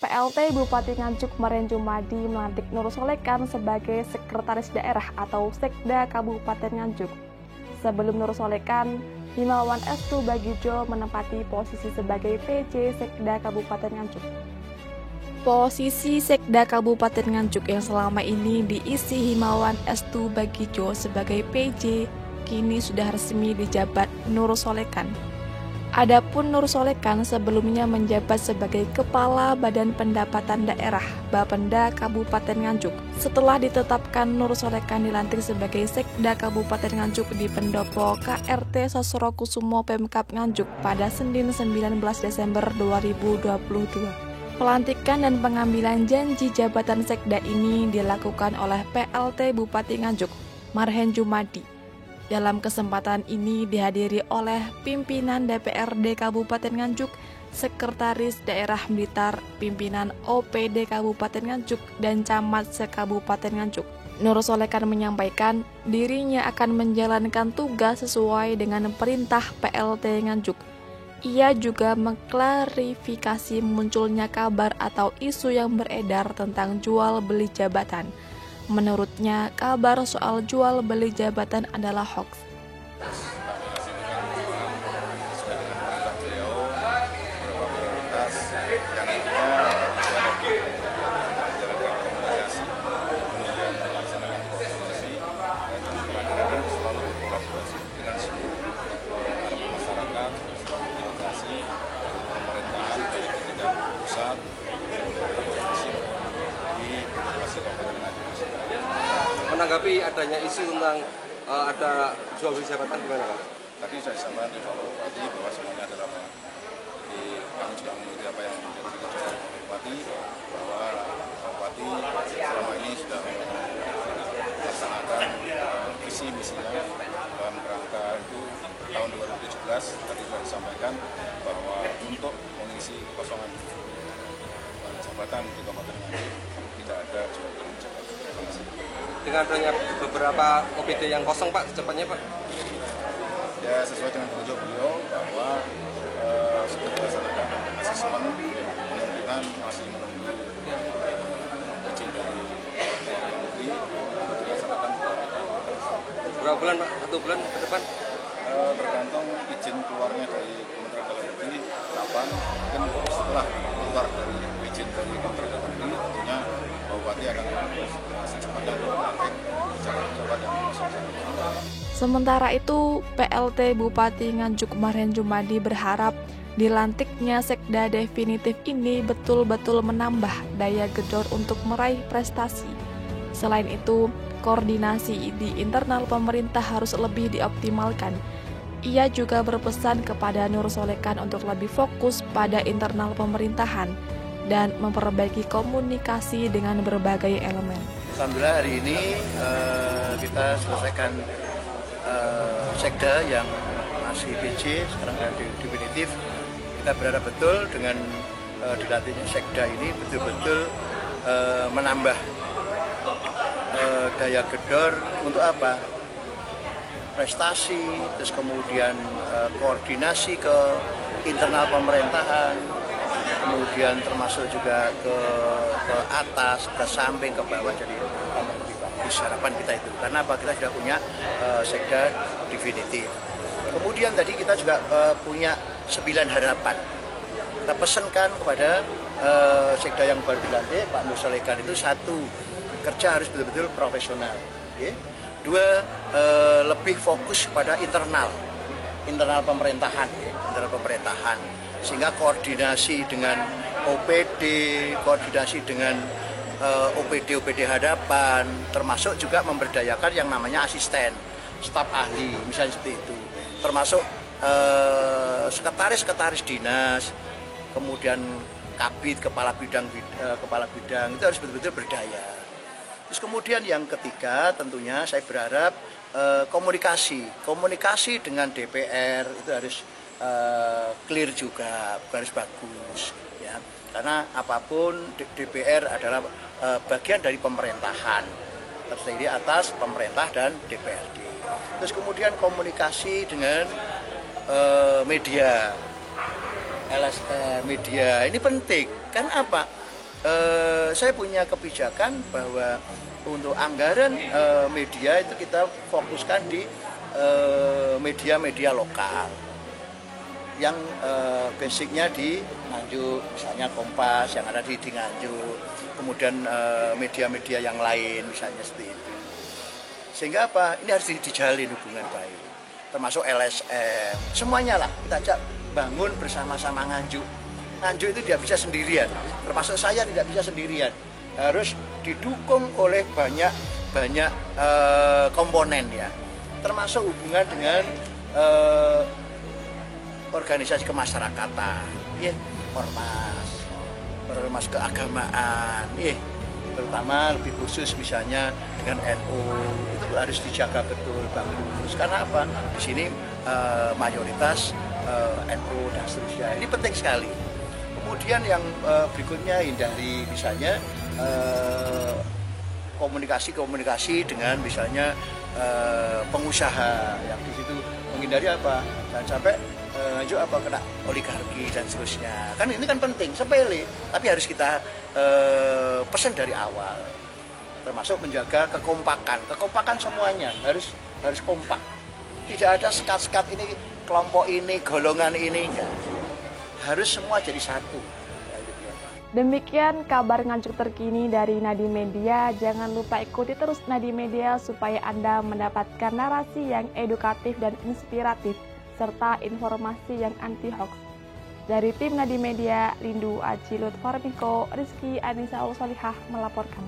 PLT Bupati Nganjuk Marian Jumadi melantik Nur Solekan sebagai Sekretaris Daerah atau Sekda Kabupaten Nganjuk. Sebelum Nur Solekan, Himawan Estu Bagijo menempati posisi sebagai PJ Sekda Kabupaten Nganjuk. Posisi Sekda Kabupaten Nganjuk yang selama ini diisi Himawan Estu Bagijo sebagai PJ, kini sudah resmi dijabat Nur Solekan. Adapun Nur Solekan sebelumnya menjabat sebagai Kepala Badan Pendapatan Daerah Bapenda Kabupaten Nganjuk. Setelah ditetapkan, Nur Solekan dilantik sebagai Sekda Kabupaten Nganjuk di Pendopo KRT Sosrokusumo Pemkab Nganjuk pada Senin 19 Desember 2022. Pelantikan dan pengambilan janji jabatan Sekda ini dilakukan oleh PLT Bupati Nganjuk, Marian Jumadi. Dalam kesempatan ini dihadiri oleh pimpinan DPRD Kabupaten Nganjuk, Sekretaris Daerah Blitar, pimpinan OPD Kabupaten Nganjuk, dan camat se-Kabupaten Nganjuk. Nur Solekan menyampaikan dirinya akan menjalankan tugas sesuai dengan perintah PLT Nganjuk. Ia juga mengklarifikasi munculnya kabar atau isu yang beredar tentang jual beli jabatan. Menurutnya, kabar soal jual beli jabatan adalah hoax. Menanggapi adanya isu tentang ada jual beli jabatan gimana Pak? Tadi saya sampaikan di Pak Bupati bahwa semuanya adalah Pak. Jadi kami juga mengikuti apa yang menjadi keputusan Pak Bupati bahwa Pak Bupati selama ini sudah melaksanakan visi misinya dalam rangka itu tahun 2017 tadi sudah disampaikan bahwa untuk mengisi kekosongan jabatan di Kabupaten Nganjuk tidak ada jual beli jabatan. Dengan adanya beberapa OPD yang kosong Pak, secepatnya Pak? Ya sesuai dengan petunjuk beliau bahwa sudah dilaksanakan asesmen, kemungkinan masih menunggu izin dari luar negeri untuk dilaksanakan. Berapa bulan Pak? 1 bulan ke depan? Tergantung izin keluarnya dari Kementerian Dalam Negeri kapan, mungkin setelah keluar dari izin dari Kementerian Dalam Negeri tentunya Bupati akan secepatnya melantik jabat yang kosong. Sementara itu, PLT Bupati Nganjuk Marian Jumadi berharap dilantiknya Sekda definitif ini betul-betul menambah daya gedor untuk meraih prestasi. Selain itu, koordinasi di internal pemerintah harus lebih dioptimalkan. Ia juga berpesan kepada Nur Solekan untuk lebih fokus pada internal pemerintahan dan memperbaiki komunikasi dengan berbagai elemen. Alhamdulillah hari ini kita selesaikan Sekda yang masih PJ, sekarang sudah definitif. Kita berharap betul dengan dilantiknya Sekda ini betul-betul menambah daya gedor untuk apa? Prestasi, terus kemudian koordinasi ke internal pemerintahan, kemudian termasuk juga ke atas, ke samping, ke bawah, jadi lebih bagus harapan kita itu. Karena apa? Kita sudah punya Sekda definitif. Kemudian tadi kita juga punya 9 harapan. Kita pesankan kepada Sekda yang baru dilantik, Pak Nur Solekan itu 1, kerja harus betul-betul profesional. Okay? 2, lebih fokus pada internal pemerintahan, internal pemerintahan. Sehingga koordinasi dengan OPD, koordinasi dengan OPD hadapan, termasuk juga memberdayakan yang namanya asisten, staf ahli, misalnya seperti itu. Termasuk sekretaris dinas, kemudian kabid, kepala bidang itu harus betul-betul berdaya. Terus kemudian yang ketiga tentunya saya berharap komunikasi dengan DPR itu harus clear juga, harus bagus ya. Karena apapun DPR adalah bagian dari pemerintahan, terdiri atas pemerintah dan DPRD. Terus kemudian komunikasi dengan media, LSM, media ini penting. Kan apa? saya punya kebijakan bahwa untuk anggaran media itu kita fokuskan di media-media lokal yang basicnya di Nganjuk, misalnya Kompas yang ada di Nganjuk, kemudian media-media yang lain misalnya seperti itu. Sehingga apa? Ini harus dijalin hubungan baik, termasuk LSM, semuanya lah kita ajak bangun bersama-sama Nganjuk. Nganjuk itu tidak bisa sendirian, termasuk saya tidak bisa sendirian, harus didukung oleh banyak komponen ya, termasuk hubungan dengan organisasi kemasyarakatan, ya, ormas keagamaan, ya, terutama lebih khusus misalnya dengan NU itu harus dijaga betul Bang Lulus. Karena apa? Di sini mayoritas NU dan seterusnya. Ini penting sekali. Kemudian yang berikutnya hindari misalnya komunikasi dengan misalnya pengusaha yang di situ, menghindari apa? Jangan sampai Nganjuk apa kena oligarki dan seterusnya. Kan ini kan penting, sepele, tapi harus kita pesan dari awal. Termasuk menjaga kekompakan semuanya harus kompak. Tidak ada sekat-sekat ini, kelompok ini, golongan ini, enggak. Harus semua jadi satu. Demikian kabar Nganjuk terkini dari Nadi Media. Jangan lupa ikuti terus Nadi Media supaya Anda mendapatkan narasi yang edukatif dan inspiratif, serta informasi yang anti-hoax. Dari tim Nadi Media, Lindu Aji Lutformiko, Rizky Anissa Ulsolihah melaporkan.